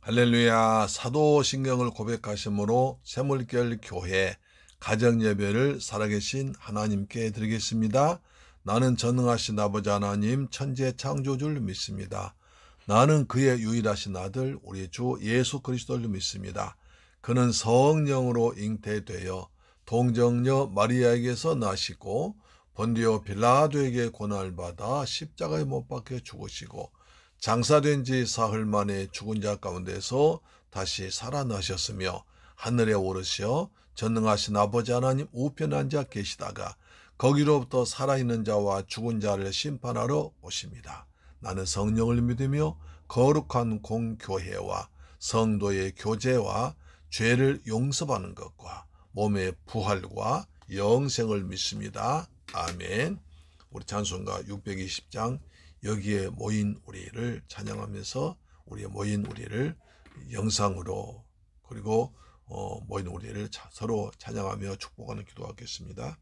할렐루야. 사도신경을 고백하심으로 샘물결 교회 가정예배를 살아계신 하나님께 드리겠습니다. 나는 전능하신 아버지 하나님 천지의 창조주를 믿습니다. 나는 그의 유일하신 아들 우리 주 예수 그리스도를 믿습니다. 그는 성령으로 잉태되어 동정녀 마리아에게서 나시고 본디오 빌라도에게 고난을 받아 십자가에 못 박혀 죽으시고 장사된 지 사흘 만에 죽은 자 가운데서 다시 살아나셨으며 하늘에 오르시어 전능하신 아버지 하나님 우편에 앉아 계시다가 거기로부터 살아있는 자와 죽은 자를 심판하러 오십니다. 나는 성령을 믿으며 거룩한 공교회와 성도의 교제와 죄를 용서받는 것과 몸의 부활과 영생을 믿습니다. 아멘. 우리 찬송가 620장 여기에 모인 우리를 찬양하면서 우리의 모인 우리를 영상으로 그리고 모인 우리를 서로 찬양하며 축복하는 기도하겠습니다.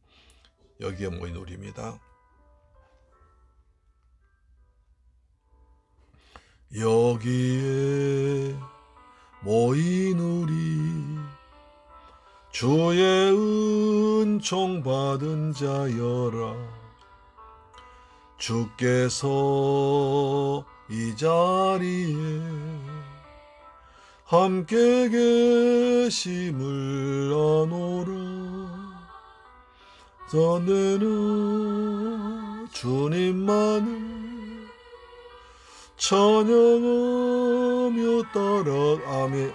여기에 모인 우리입니다. 여기에 모인 우리 주의 은총 받은 자여라. 주께서 이 자리에 함께 계심을 아노라. 전에는 주님만을 찬양하며 따라가며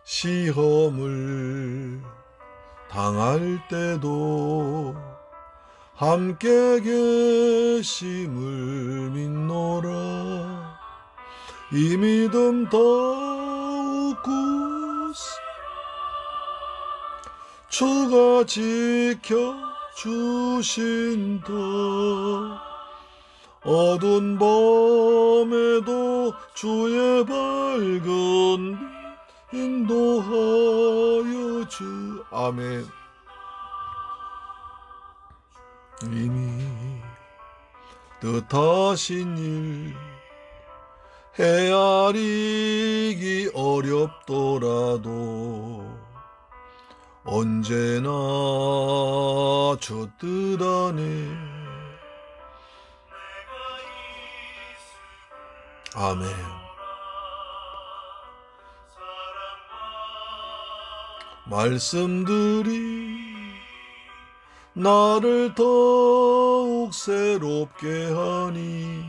시험을 당할 때도 함께 계심을 믿노라. 이 믿음 더욱 굳세 주가 지켜주신다. 어두운 밤에도 주의 밝은 빛 인도하여 주. 아멘. 이미 뜻하신 일 헤아리기 어렵더라도 언제나 주 뜻 안에 아멘. 말씀들이 나를 더욱 새롭게 하니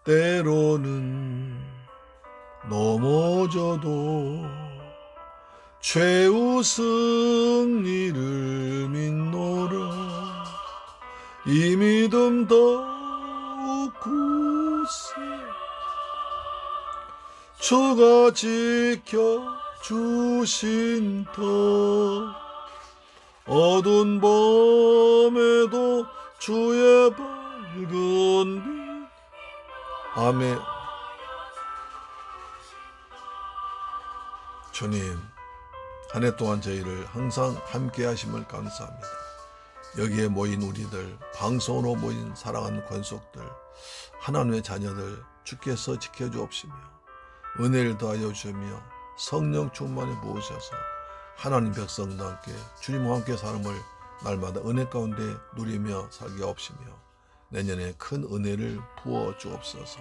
때로는 넘어져도 최후 승리를 믿노라. 이 믿음 더욱 굳세 주가 지켜주신다. 어두운 밤에도 주의 밝은 빛. 아멘. 주님, 한 해 동안 저희를 항상 함께 하심을 감사합니다. 여기에 모인 우리들, 방송으로 모인 사랑하는 권속들, 하나님의 자녀들 주께서 지켜주옵시며 은혜를 더하여 주시며 성령 충만에 부으셔서 하나님 백성과 함께 주님과 함께 삶을 날마다 은혜 가운데 누리며 살게 하옵시며 내년에 큰 은혜를 부어 주옵소서.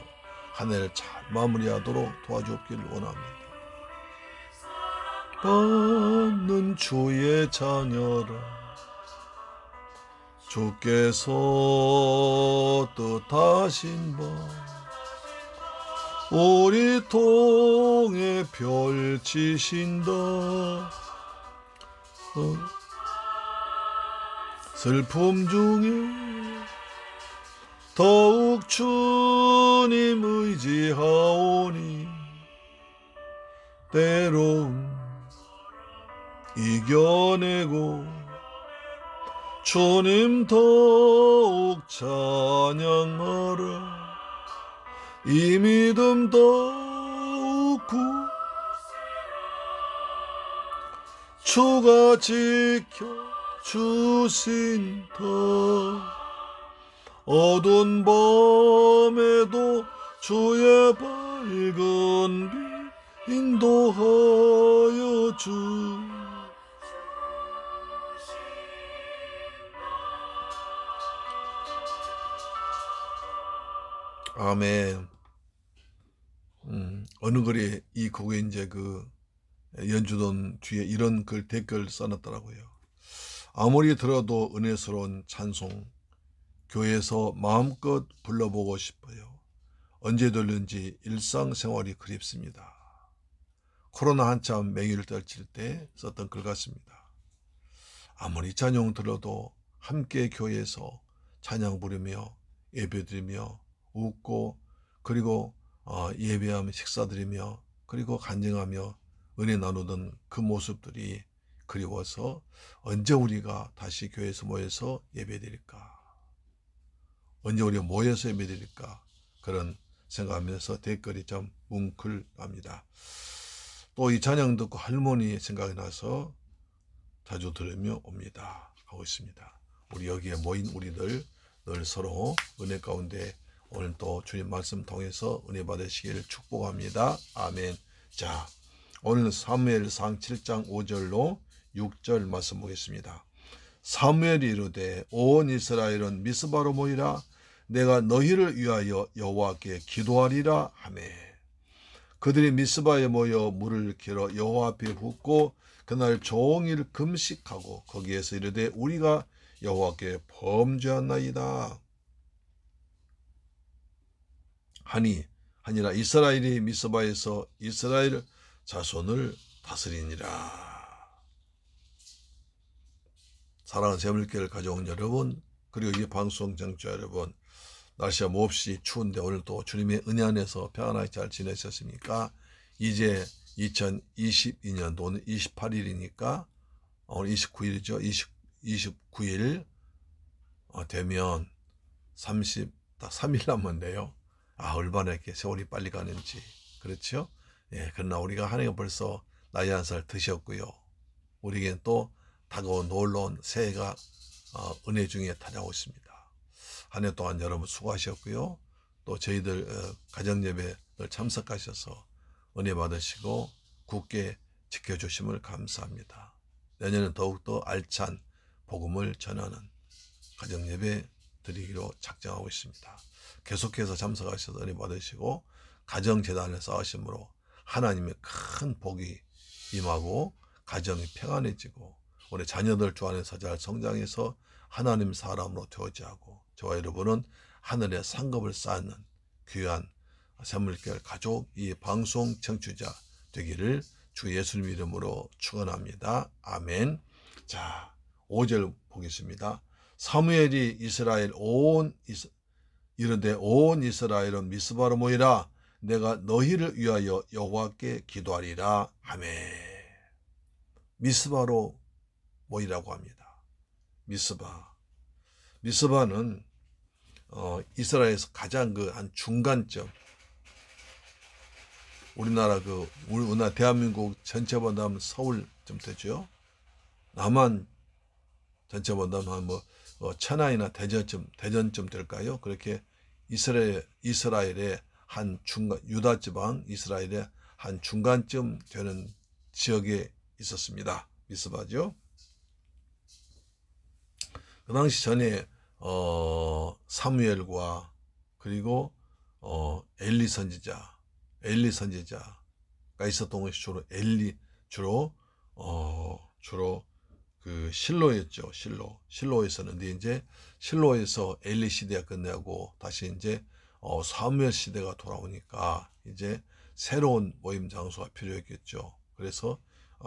한 해를 잘 마무리하도록 도와주옵기를 원합니다. 받는 주의 자녀라. 주께서 뜻하신 바 우리 통해 펼치신다. 슬픔 중에 더욱 주님 의지하오니 때론 이겨내고 주님 더욱 찬양하라. 이 믿음 더욱 주가 지켜주신다. 어두운 밤에도 주의 밝은 빛 인도하여 주. 아멘. 어느 글에 이 곡에 이제 그 연주돈 뒤에 이런 글 댓글 써놨더라고요. 아무리 들어도 은혜스러운 찬송, 교회에서 마음껏 불러보고 싶어요. 언제 들는지 일상생활이 그립습니다. 코로나 한참 맹위를 떨칠 때 썼던 글 같습니다. 아무리 찬양 들어도 함께 교회에서 찬양 부르며 예배드리며 웃고 그리고 예배하며 식사드리며 그리고 간증하며 은혜 나누던 그 모습들이 그리워서 언제 우리가 다시 교회에서 모여서 예배드릴까? 언제 우리가 모여서 예배드릴까? 그런 생각하면서 댓글이 좀 뭉클합니다. 또 이 찬양 듣고 할머니 생각이 나서 자주 들으며 옵니다. 하고 있습니다. 우리 여기에 모인 우리들 늘 서로 은혜 가운데 오늘 또 주님 말씀 통해서 은혜 받으시기를 축복합니다. 아멘. 자, 오늘 사무엘상 7장 5절로 6절 말씀 보겠습니다. 사무엘이 이르되 온 이스라엘은 미스바로 모이라 내가 너희를 위하여 여호와께 기도하리라 하매 그들이 미스바에 모여 물을 길어 여호와 앞에 붓고 그날 종일 금식하고 거기에서 이르되 우리가 여호와께 범죄하나이다 하니라. 이스라엘이 미스바에서 이스라엘 자손을 다스리니라. 사랑하는 새물교회를 가져온 여러분, 그리고 이 방송 청취자 여러분, 날씨가 몹시 추운데 오늘도 주님의 은혜 안에서 평안하게 잘 지내셨습니까? 이제 2022년도 오늘 28일이니까 오늘 29일이죠. 29일 되면 3일 남았네요. 얼마나 이렇게 세월이 빨리 가는지. 그렇죠? 예, 그러나 우리가 한 해가 벌써 나이 한 살 드셨고요. 우리에겐 또 다가온 놀라운 새해가 은혜 중에 찾아오고 있습니다. 한 해 동안 여러분 수고하셨고요. 또 저희들 가정예배 늘 참석하셔서 은혜 받으시고 굳게 지켜주심을 감사합니다. 내년은 더욱더 알찬 복음을 전하는 가정예배 드리기로 작정하고 있습니다. 계속해서 참석하셔서 은혜 받으시고 가정재단을 쌓으심으로 하나님의 큰 복이 임하고 가정이 평안해지고 우리 자녀들 주 안에서 잘 성장해서 하나님 사람으로 되어지고 저와 여러분은 하늘의 상급을 쌓는 귀한 새물교회 가족 이 방송 청취자 되기를 주 예수님 이름으로 축원합니다. 아멘. 자, 5절 보겠습니다. 사무엘이 이르되 온 이스라엘은 미스바로 모이라 내가 너희를 위하여 여호와께 기도하리라 하매. 미스바로 모이라고 합니다. 미스바는 이스라엘에서 가장 한 중간점, 우리나라 대한민국 전체 본다면 서울쯤 되죠. 남한 전체 본다면 천안이나 대전쯤 될까요? 그렇게 이스라엘의 한 중간, 유다 지방 이스라엘의 한 중간쯤 되는 지역에 있었습니다. 미스바죠. 그 당시 전에 사무엘과 그리고 엘리 선지자가 있었던 것이 주로 그 실로였죠. 실로에 있었는데 이제 실로에서 엘리 시대가 끝나고 다시 이제 사무엘 시대가 돌아오니까 이제 새로운 모임 장소가 필요했겠죠. 그래서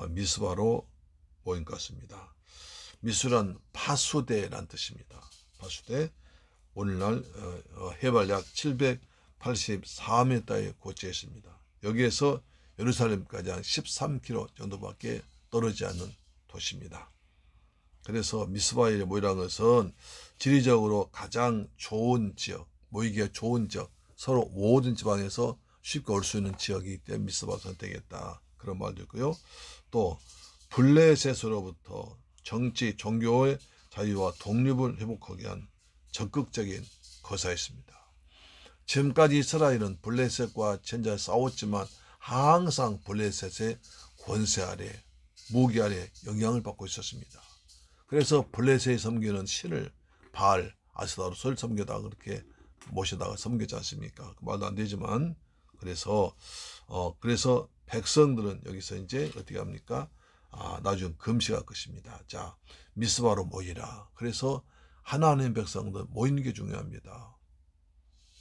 미스바로 모인 것 같습니다. 미스란 파수대란 뜻입니다. 파수대. 오늘날 해발 약 784m에 고치해 있습니다. 여기에서 예루살렘까지 한 13km 정도밖에 떨어지지 않는 도시입니다. 그래서 미스바에 모이라는 것은 지리적으로 가장 좋은 지역, 모이기가 좋은 지역, 서로 모든 지방에서 쉽게 올 수 있는 지역이기 때문에 미스바를 선택했다. 그런 말도 있고요. 또 블레셋으로부터 정치, 종교의 자유와 독립을 회복하기 위한 적극적인 거사였습니다. 지금까지 이스라엘은 블레셋과 전쟁에 싸웠지만 항상 블레셋의 권세 아래, 무기 아래 영향을 받고 있었습니다. 그래서 블레셋이 섬기는 신을 바알, 아스타롯을 섬기다가 그렇게 모시다가 섬겼지 않습니까? 그 말도 안 되지만, 그래서 백성들은 여기서 이제 어떻게 합니까? 나중 금식할 것입니다. 자, 미스바로 모이라. 그래서 하나님의 백성들 모이는 게 중요합니다.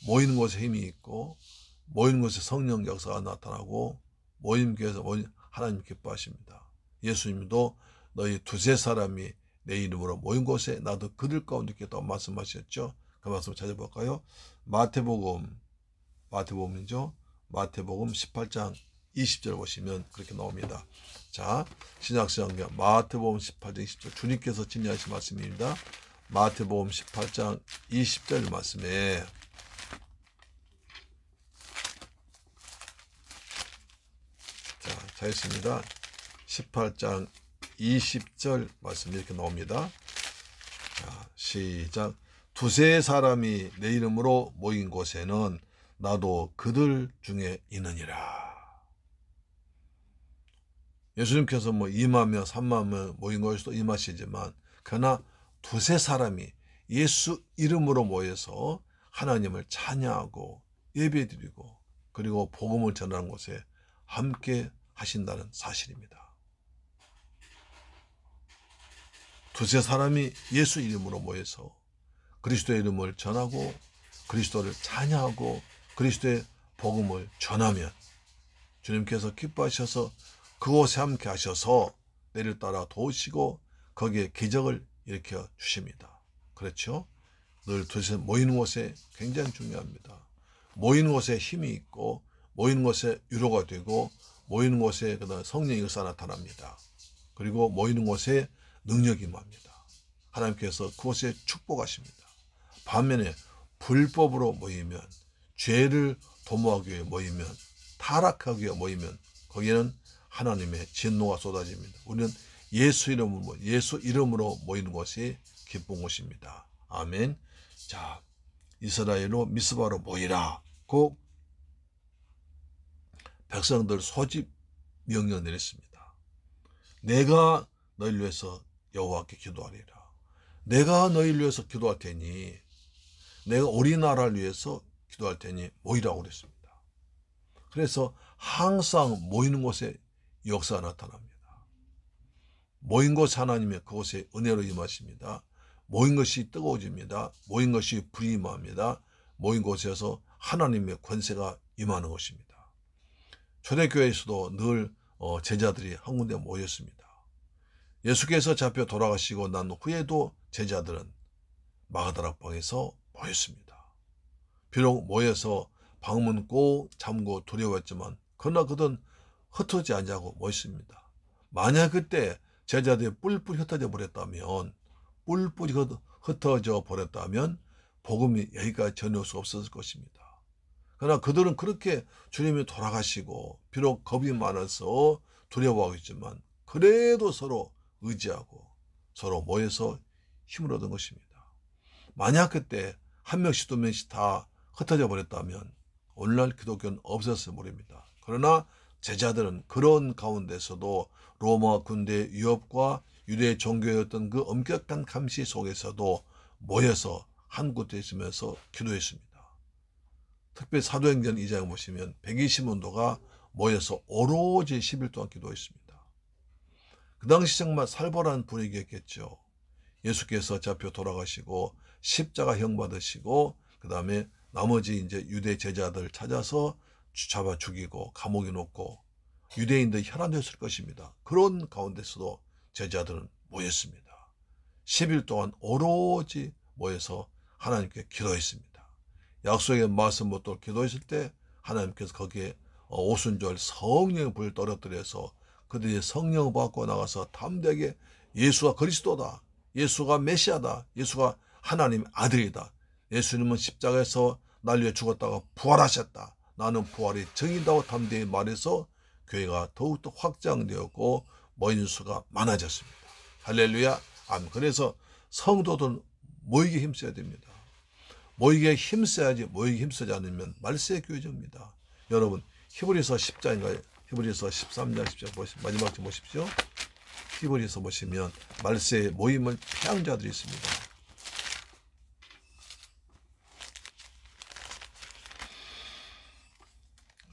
모이는 곳에 힘이 있고, 모이는 곳에 성령 역사가 나타나고, 모이는 교회에서 하나님 기뻐하십니다. 예수님도 너희 두세 사람이 내 이름으로 모인 곳에 나도 그들 가운데 있겠다고 말씀하셨죠. 그 말씀 찾아볼까요? 마태복음이죠. 마태복음 18장 20절 보시면 그렇게 나옵니다. 자, 신약성경 마태복음 18장 20절 주님께서 진리하신 말씀입니다. 마태복음 18장 20절 말씀에 자 있습니다. 18장 20절 말씀 이렇게 나옵니다. 자, 시작. 두세 사람이 내 이름으로 모인 곳에는 나도 그들 중에 있느니라. 예수님께서 2만명, 3만명 모인 곳에도 임하시지만 그러나 두세 사람이 예수 이름으로 모여서 하나님을 찬양하고 예배드리고 그리고 복음을 전하는 곳에 함께 하신다는 사실입니다. 두세 사람이 예수 이름으로 모여서 그리스도의 이름을 전하고 그리스도를 찬양하고 그리스도의 복음을 전하면 주님께서 기뻐하셔서 그곳에 함께 하셔서 때를 따라 도우시고 거기에 기적을 일으켜 주십니다. 그렇죠? 늘 두세 모이는 곳에 굉장히 중요합니다. 모이는 곳에 힘이 있고 모이는 곳에 위로가 되고 모이는 곳에 성령의 역사 나타납니다. 그리고 모이는 곳에 능력이 임합니다. 하나님께서 그곳에 축복하십니다. 반면에 불법으로 모이면 죄를 도모하기 위해 모이면 타락하기 위해 모이면 거기에는 하나님의 진노가 쏟아집니다. 우리는 예수 이름으로 모이는 곳이 기쁜 곳입니다. 아멘. 자, 이스라엘로 미스바로 모이라. 고 백성들 소집 명령 내렸습니다. 내가 너희를 위해서 여호와께 기도하리라. 내가 너희를 위해서 기도할 테니 내가 우리나라를 위해서 기도할 테니 모이라고 그랬습니다. 그래서 항상 모이는 곳에 역사가 나타납니다. 모인 곳 하나님의 그곳에 은혜로 임하십니다. 모인 것이 뜨거워집니다. 모인 것이 불임합니다. 모인 곳에서 하나님의 권세가 임하는 것입니다. 초대교회에서도 늘 제자들이 한 군데 모였습니다. 예수께서 잡혀 돌아가시고 난 후에도 제자들은 마가다락방에서 모였습니다. 비록 모여서 방문 꼭 잠고 두려웠지만 그러나 그들은 흩어지지 않자고 모였습니다. 만약 그때 제자들이 뿔뿔이 흩어져 버렸다면 복음이 여기까지 전해올 수 없었을 것입니다. 그러나 그들은 그렇게 주님이 돌아가시고 비록 겁이 많아서 두려워하겠지만 그래도 서로 의지하고 서로 모여서 힘을 얻은 것입니다. 만약 그때 한 명씩 두 명씩 다 흩어져 버렸다면 오늘날 기독교는 없었을 모릅니다. 그러나 제자들은 그런 가운데서도 로마 군대의 위협과 유대 종교였던 그 엄격한 감시 속에서도 모여서 한 곳에 있으면서 기도했습니다. 특별히 사도행전 2장에 보시면 120원도가 모여서 오로지 10일 동안 기도했습니다. 그 당시 정말 살벌한 분위기였겠죠. 예수께서 잡혀 돌아가시고 십자가형 받으시고 그 다음에 나머지 이제 유대 제자들 찾아서 잡아 죽이고 감옥에 놓고 유대인들이 혈안됐을 것입니다. 그런 가운데서도 제자들은 모였습니다. 10일 동안 오로지 모여서 하나님께 기도했습니다. 약속의 말씀 못도 기도했을 때 하나님께서 거기에 오순절 성령의 불을 떨어뜨려서 그들이 성령을 받고 나가서 담대하게 예수가 그리스도다. 예수가 메시아다. 예수가 하나님의 아들이다. 예수님은 십자가에서 날 위해 죽었다가 부활하셨다. 나는 부활이 정이다고 담대히 말해서 교회가 더욱더 확장되었고 모인 수가 많아졌습니다. 할렐루야. 아멘. 그래서 성도들은 모이기 힘써야 됩니다. 모이기에 힘써야지. 모이기 힘쓰지 않으면 말세의 교회입니다. 여러분 히브리서 10장인가요? 히브리서 13장 10장 마지막 장 보십시오. 히브리서 보시면 말세의 모임을 피한 자들이 있습니다.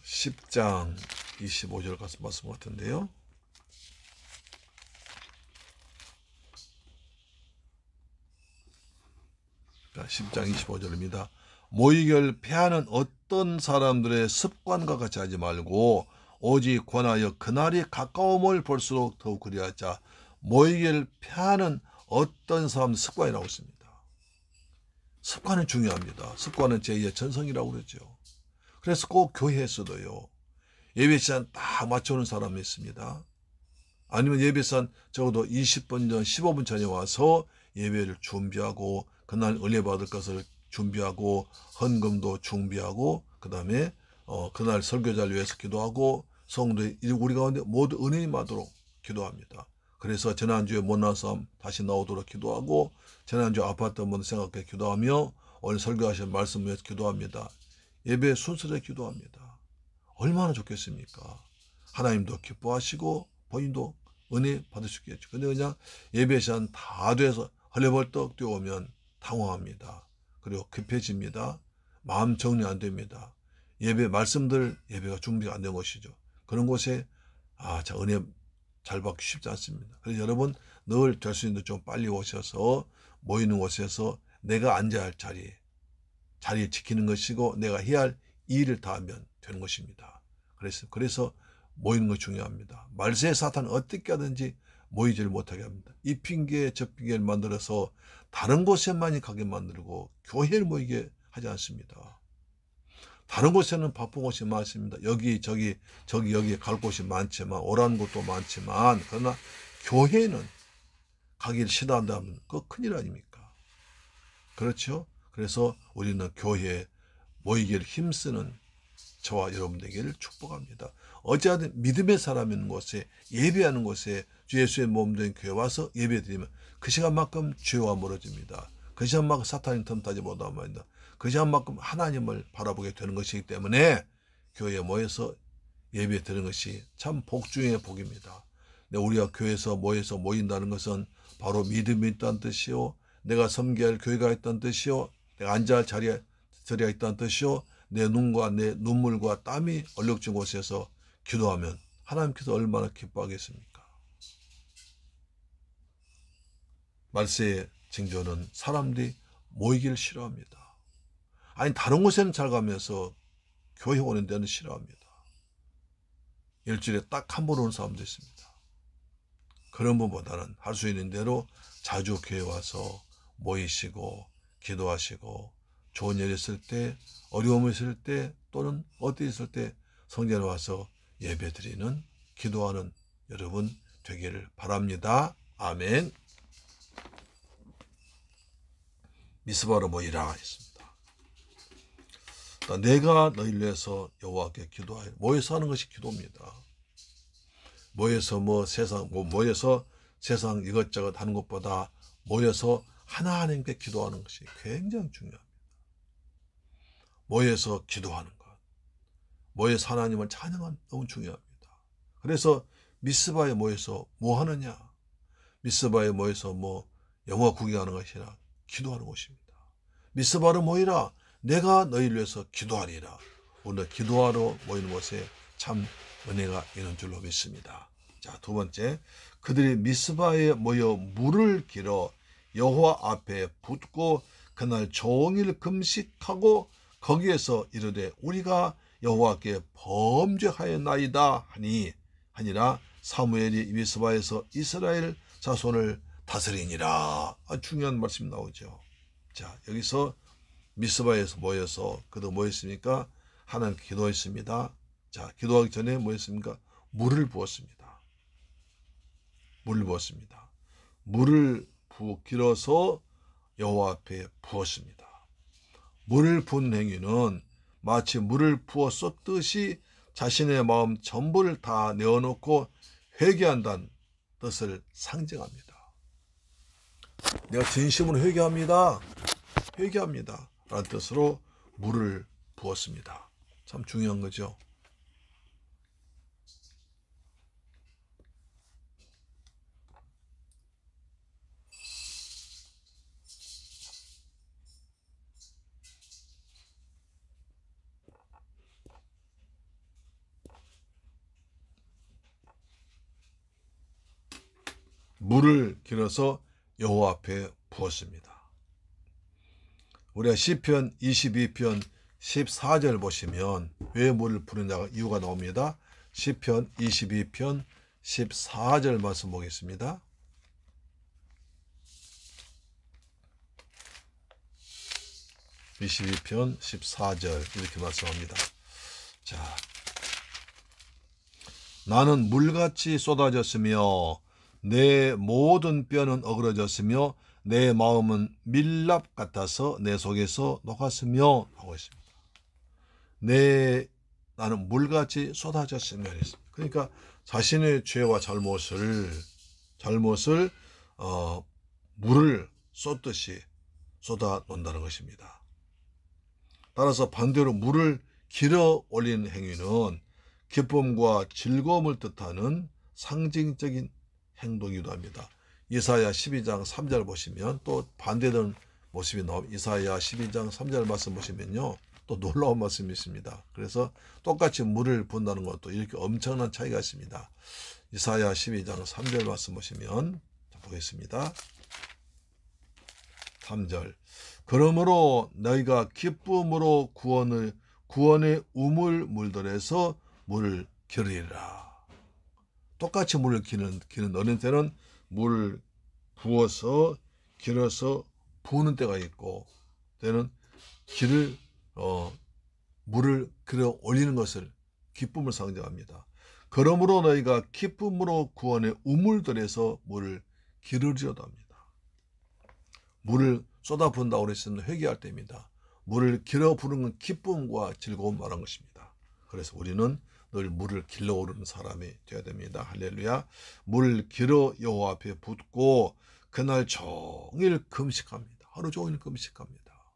(10장) 25절 같은 말씀 같은데요. 자, 10장 25절입니다. 모이기를 패하는 어떤 사람들의 습관과 같이 하지 말고 오직 권하여 그날이 가까움을 볼수록 더욱 그리하자. 모이기를 패하는 어떤 사람 습관이라고 있습니다. 습관은 중요합니다. 습관은 제2의 전성이라고 그러죠. 그래서 꼭 교회에서도요. 예배 시간 딱 맞춰오는 사람이 있습니다. 아니면 예배 시간 적어도 20분 전 15분 전에 와서 예배를 준비하고 그날 은혜 받을 것을 준비하고 헌금도 준비하고 그 다음에 그날 설교자를 위해서 기도하고 성도의 우리 가운데 모두 은혜를 받도록 기도합니다. 그래서 지난주에 못 나와서 다시 나오도록 기도하고 지난주에 아팠던 분 생각해 기도하며 오늘 설교하신 말씀 위해서 기도합니다. 예배 순서대로 기도합니다. 얼마나 좋겠습니까? 하나님도 기뻐하시고 본인도 은혜 받으시겠죠. 근데 그냥 예배 시간 다 돼서 헐레벌떡 뛰어오면 당황합니다. 그리고 급해집니다. 마음 정리 안 됩니다. 예배 말씀들 예배가 준비가 안 된 것이죠. 그런 곳에 자 은혜 잘 받기 쉽지 않습니다. 그래서 여러분 늘 될 수 있는 좀 빨리 오셔서 모이는 곳에서 내가 앉아야 할 자리에 지키는 것이고 내가 해야 할 일을 다하면 되는 것입니다. 그래서 모이는 것이 중요합니다. 말세의 사탄은 어떻게 하든지 모이지를 못하게 합니다. 이 핑계 저 핑계를 만들어서 다른 곳에만 가게 만들고 교회를 모이게 하지 않습니다. 다른 곳에는 바쁜 곳이 많습니다. 여기 저기 여기 갈 곳이 많지만 오라는 곳도 많지만 그러나 교회는 가기를 싫어한다면 그거 큰일 아닙니까? 그렇죠? 그래서 우리는 교회에 모이기를 힘쓰는 저와 여러분 되기를 축복합니다. 어찌하든 믿음의 사람 있는 곳에 예배하는 곳에 주 예수의 몸된 교회 와서 예배드리면 그 시간만큼 죄와 멀어집니다. 그 시간만큼 사탄이 틈타지 못합니다. 그 시간만큼 하나님을 바라보게 되는 것이기 때문에 교회에 모여서 예배 드리는 것이 참 복 중의 복입니다. 우리가 교회에서 모인다는 것은 바로 믿음이 있다는 뜻이요. 내가 섬겨야 할 교회가 있다는 뜻이요. 내가 앉아야 할 자리가 있다는 뜻이요. 내 눈과 내 눈물과 땀이 얼룩진 곳에서 기도하면 하나님께서 얼마나 기뻐하겠습니까? 말세의 징조는 사람들이 모이기를 싫어합니다. 아니 다른 곳에는 잘 가면서 교회 오는 데는 싫어합니다. 일주일에 딱 한 번 오는 사람도 있습니다. 그런 분보다는 할 수 있는 대로 자주 교회 와서 모이시고 기도하시고 좋은 일 있을 때 어려움 있을 때 또는 어디 있을 때 성전에 와서 예배드리는 기도하는 여러분 되기를 바랍니다. 아멘. 미스바로 모이라 했습니다. 내가 너희를 위해서 여호와께 기도하여 모여서 하는 것이 기도입니다. 모여서 모여서 세상 이것저것 하는 것보다 모여서 하나님께 기도하는 것이 굉장히 중요합니다. 모여서 기도하는 것, 모여서 하나님을 찬양하는 것 너무 중요합니다. 그래서 미스바에 모여서 뭐 하느냐? 미스바에 모여서 영화 구경하는 것이 아니라 기도하는 곳입니다. 미스바로 모이라. 내가 너희를 위해서 기도하리라. 오늘 기도하러 모이는 곳에 참 은혜가 있는 줄로 믿습니다. 자, 두 번째, 그들이 미스바에 모여 물을 길어 여호와 앞에 붓고 그날 종일 금식하고 거기에서 이르되 우리가 여호와께 범죄하였나이다 하니라. 사무엘이 미스바에서 이스라엘 자손을 다스리니라. 중요한 말씀이 나오죠. 자, 여기서 미스바에서 모여서 그도 모였습니까? 하나님 기도했습니다. 자, 기도하기 전에 뭐했습니까? 물을 부었습니다. 물을 부었습니다. 물을 길어서 여호와 앞에 부었습니다. 물을 부은 행위는 마치 물을 부어 쏟듯이 자신의 마음 전부를 다 내어놓고 회개한다는 뜻을 상징합니다. 내가 진심으로 회개합니다. 라는 뜻으로 물을 부었습니다. 참 중요한 거죠. 물을 길어서 여호와 앞에 부었습니다. 우리가 시편 22편 14절 보시면 왜 물을 부느냐 이유가 나옵니다. 시편 22편 14절 말씀 보겠습니다. (22편) 14절 이렇게 말씀합니다. 자, 나는 물같이 쏟아졌으며 내 모든 뼈는 어그러졌으며 내 마음은 밀랍 같아서 내 속에서 녹았으며 하고 있습니다. 나는 물같이 쏟아졌으며 했습니다. 그러니까 자신의 죄와 잘못을 물을 쏟듯이 쏟아 놓는다는 것입니다. 따라서 반대로 물을 길어 올리는 행위는 기쁨과 즐거움을 뜻하는 상징적인 행동이기도 합니다. 이사야 12장 3절 보시면 또 반대되는 모습이 나옵니다. 이사야 12장 3절 말씀 보시면요, 또 놀라운 말씀이 있습니다. 그래서 똑같이 물을 붓는다는 것도 이렇게 엄청난 차이가 있습니다. 이사야 12장 3절 말씀 보시면 보겠습니다. 3절 그러므로 너희가 기쁨으로 구원의 우물 물들에서 물을 기르리라. 똑같이 물을 기는 어느 때는 물을 부어서 길어서 부는 때가 있고, 때는 물을 길어 올리는 것을 기쁨을 상징합니다. 그러므로 너희가 기쁨으로 구원의 우물들에서 물을 기르리로다 합니다. 물을 쏟아부은다고 그랬으면 회개할 때입니다. 물을 길어 부는 건 기쁨과 즐거움 말한 것입니다. 그래서 우리는 늘 물을 길러 오르는 사람이 되어야 됩니다. 할렐루야. 물을 길어 여호와 앞에 붓고 그날 종일 금식합니다. 하루 종일 금식합니다.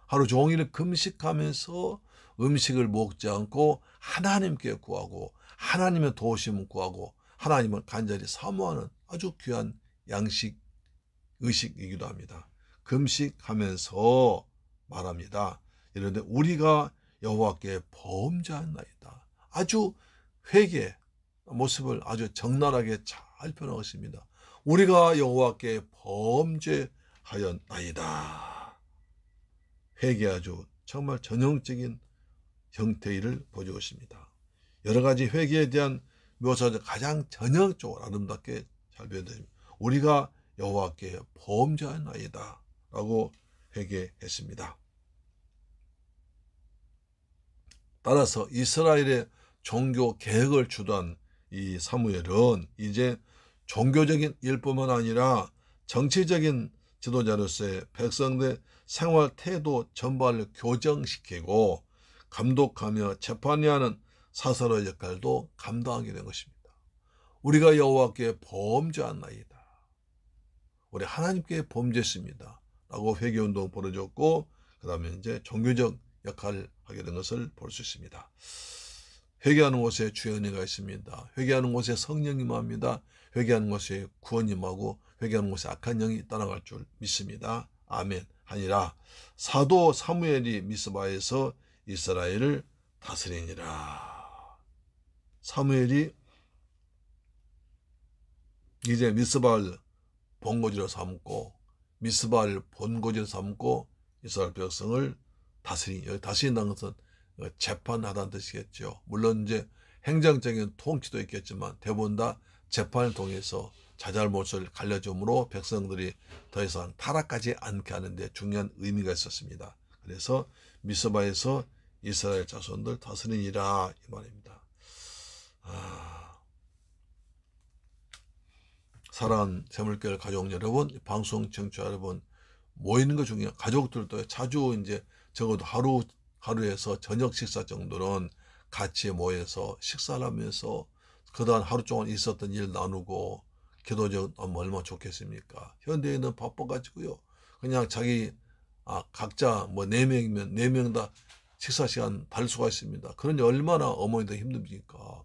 하루 종일 금식하면서 음식을 먹지 않고 하나님께 구하고 하나님의 도우심을 구하고 하나님을 간절히 사모하는 아주 귀한 양식, 의식이기도 합니다. 금식하면서 말합니다. 이런데 우리가 여호와께 범죄하나이다. 아주 회개 모습을 아주 적나라하게 잘 표현하십니다. 우리가 여호와께 범죄하였나이다. 회개 아주 정말 전형적인 형태를 보여주고 있습니다. 여러 가지 회개에 대한 묘사가 가장 전형적으로 아름답게 잘 표현됩니다. 우리가 여호와께 범죄하였나이다 라고 회개했습니다. 따라서 이스라엘의 종교 개혁을 주도한 이 사무엘은 이제 종교적인 일뿐만 아니라 정치적인 지도자로서의 백성들의 생활 태도 전반을 교정시키고 감독하며 재판하는 사사로의 역할도 감당하게 된 것입니다. 우리가 여호와께 범죄하나이다. 우리 하나님께 범죄했습니다. 라고 회개운동 벌어졌고, 그 다음에 이제 종교적 역할을 하게 된 것을 볼 수 있습니다. 회개하는 곳에 주의 은혜가 있습니다. 회개하는 곳에 성령이 임합니다. 회개하는 곳에 구원이 임하고 회개하는 곳에 악한 영이 따라갈 줄 믿습니다. 아멘. 아니라 사도 사무엘이 미스바에서 이스라엘을 다스리니라. 사무엘이 이제 미스바를 본거지로 삼고 미스바를 본거지로 삼고 이스라엘 백성을 다스린다는 것은 재판하다는 뜻이겠죠. 물론 이제 행정적인 통치도 있겠지만 대부분 다 재판을 통해서 자잘못을 갈려줌으로 백성들이 더 이상 타락하지 않게 하는 데 중요한 의미가 있었습니다. 그래서 미스바에서 이스라엘 자손들 다스리니라 이 말입니다. 사랑하는 새물교회 가족 여러분, 방송 청취자 여러분, 모이는 것 중에 가족들도 자주 이제 적어도 하루에서 저녁 식사 정도는 같이 모여서 식사를 하면서 그동안 하루 동안 있었던 일 나누고 기도적 얼마나 좋겠습니까? 현대인은 바빠가지고요, 그냥 자기 각자 뭐 4명이면 4명 다 식사 시간 다를 수가 있습니다. 그러니 얼마나 어머니도 힘듭니까?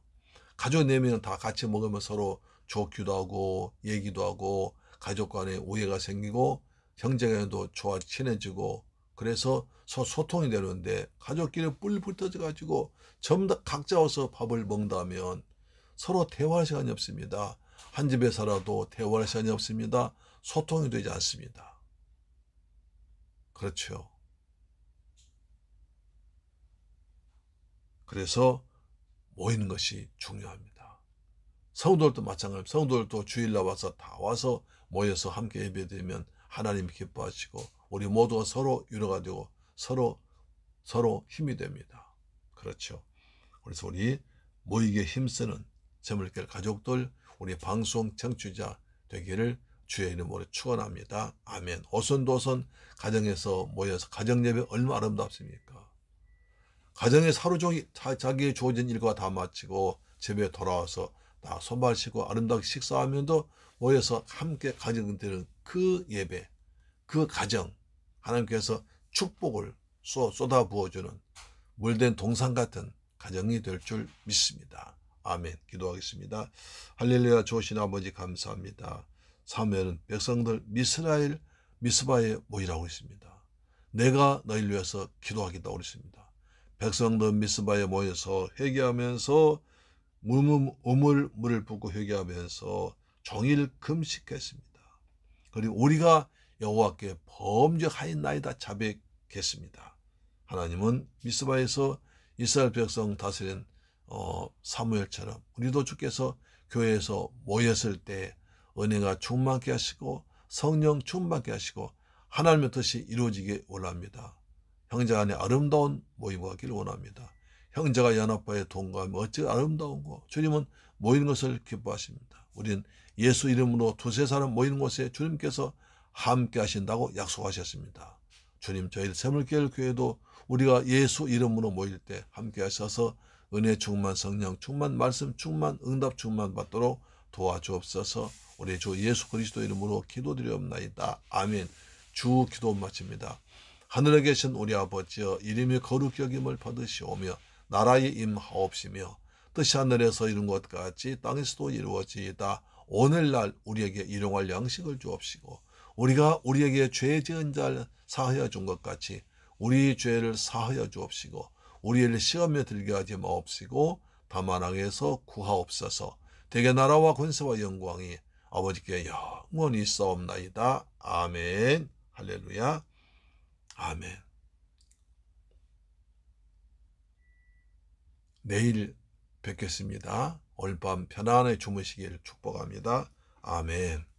가족 4명은 다 같이 먹으면 서로 좋기도 하고 얘기도 하고 가족 간에 오해가 생기고 형제간에도 좋아 친해지고 그래서 소통이 되는데 가족끼리 뿔뿔 터져가지고 전부 다 각자 와서 밥을 먹는다면 서로 대화할 시간이 없습니다. 한 집에 살아도 대화할 시간이 없습니다. 소통이 되지 않습니다. 그렇죠. 그래서 모이는 것이 중요합니다. 성도들도 마찬가지입니다. 성도들도 주일날 와서 다 와서 모여서 함께 예배드리면 하나님 기뻐하시고 우리 모두가 서로 위로가 되고 서로 힘이 됩니다. 그렇죠. 그래서 우리 모이기에 힘쓰는 재물길 가족들, 우리 방송 청취자 되기를 주의 이름으로 축원합니다. 아멘. 오손도손 가정에서 모여서 가정예배 얼마나 아름답습니까? 가정에서 하루 종일 자기의 주어진 일과 다 마치고 집에 돌아와서 다 손발 씻고 아름답게 식사하면서 모여서 함께 가정들은 그 예배, 그 가정, 하나님께서 축복을 쏟아 부어주는 물된 동산 같은 가정이 될 줄 믿습니다. 아멘. 기도하겠습니다. 할렐루야. 좋으신 아버지 감사합니다. 사무엘은 백성들 미스바에 모이라고 했습니다. 내가 너희를 위해서 기도하겠다고 했습니다. 백성들 미스바에 모여서 회개하면서 우물물을 붓고 회개하면서 종일 금식했습니다. 그리고 우리가 여호와께 범죄하였나이다 자백했습니다. 하나님은 미스바에서 이스라엘 백성 다스린 사무엘처럼 우리도 주께서 교회에서 모였을 때 은혜가 충만케 하시고 성령 충만케 하시고 하나님의 뜻이 이루어지기 원합니다. 형제 간에 아름다운 모임을 하기를 원합니다. 형제가 연합하여 동거하면 어찌 아름다운 거. 주님은 모이는 것을 기뻐하십니다. 우리는 예수 이름으로 두세 사람 모이는 곳에 주님께서 함께 하신다고 약속하셨습니다. 주님 저희 새물교회 교회도 우리가 예수 이름으로 모일 때 함께 하셔서 은혜 충만 성령 충만 말씀 충만 응답 충만 받도록 도와주옵소서. 우리 주 예수 그리스도 이름으로 기도드리옵나이다. 아멘. 주 기도 마칩니다. 하늘에 계신 우리 아버지여 이름이 거룩히 여김을 받으시오며 나라의 임하옵시며 뜻이 하늘에서 이룬 것 같이 땅에서도 이루어지이다. 오늘날 우리에게 일용할 양식을 주옵시고 우리가 우리에게 죄 지은 자를 사하여 준 것 같이 우리 죄를 사하여 주옵시고 우리를 시험에 들게 하지 마옵시고 다만 악에서 구하옵소서. 대개 나라와 권세와 영광이 아버지께 영원히 있사옵나이다. 아멘. 할렐루야. 아멘. 내일 뵙겠습니다. 오늘 밤 편안하게 주무시길 축복합니다. 아멘.